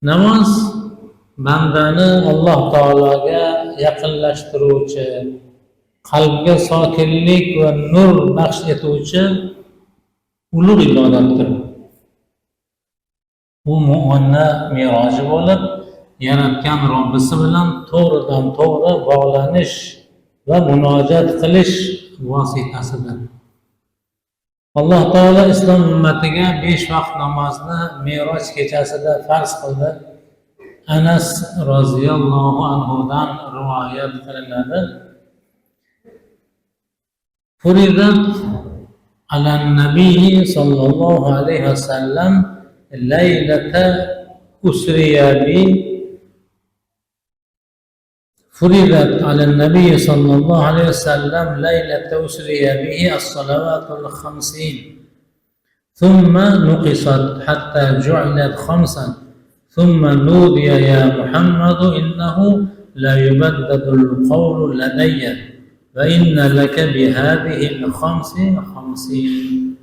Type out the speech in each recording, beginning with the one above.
Namoz bandani Alloh taologa yaqinlashtiruvchi, qalbga sokinlik va nur baxsh etuvchi ulug' ibodatdir. U mu'minni meroji bo'lib, yaratgan Robbisi bilan to'g'ridan to'g'ri bog'lanish va munojat qilish vositasidir. Alloh taolo islom ummatiga 5 vaqt namozni Meroj kechasida farz qildi. Anas roziyallohu anhudan rivoyat qilinadi. Furidat ala nabiy sallallohu alayhi vasallam laylata usriya bi فرضت على النبي صلى الله عليه وسلم ليلة أسري به الصلوات ال50 ثم نقصت حتى جعلت 5 ثم نودي يا محمد إنه لا يبدد القول لدي وإن لك بهذه ال5 50.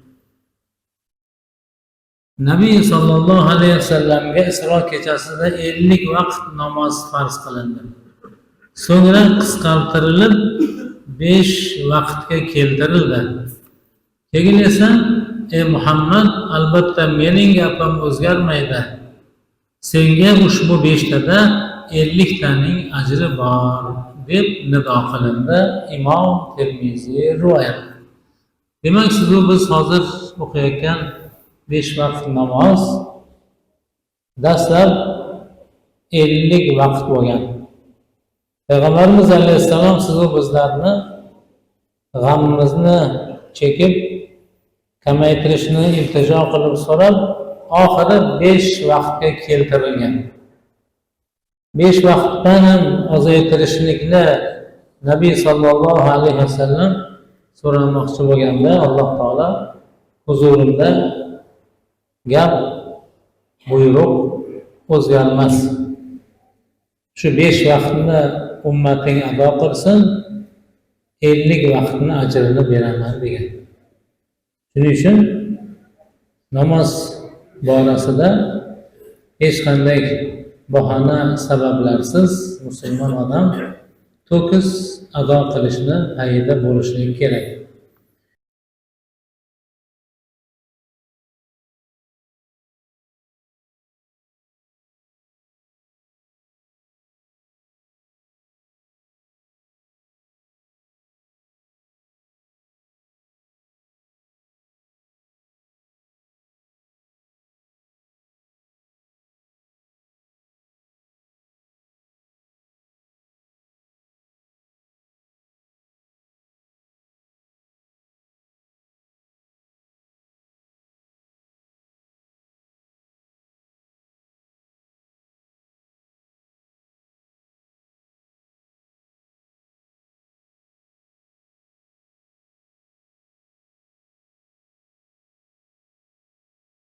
Nabiy sallallohu alayhi vasallamga Isro kechasida 50 vaqt namoz farz qilindi. So'ngra qisqartirilib 5 vaqtga keltirildi. Keyin esa: "Ey Muhammad, albatta mening gapim o'zgarmaydi. Senga ushbu 5 tada 50 taning ajri bor" deb nido qilindi. Imom Termiziy rivoyat. Demak, biz hozir o'qiyotgan 5 vaqt namoz dastlab 50 vaqt bo'lgan. Payg'ambarimiz alayhissalom sizu bizlarni g'amimizni chekib kamaytirishni iltijo qilib so'rab, oxiri 5 vaqtga keltirilgan. 5 vaqtdan ham ozaytirishlikni Nabiy sallallohu alayhi vasallam so'ramoqchi bo'lganda, Alloh taolo huzurida gap, buyruq o'zgarmas. Shu 5 vaqtni ummating ado qilsin, 50 vaqtni ajrini beraman degan. Shuning uchun namoz borasida hech qanday bahona sabablarsiz musulmon odam to'kis ado qilishni payida bo'lishligi kerak.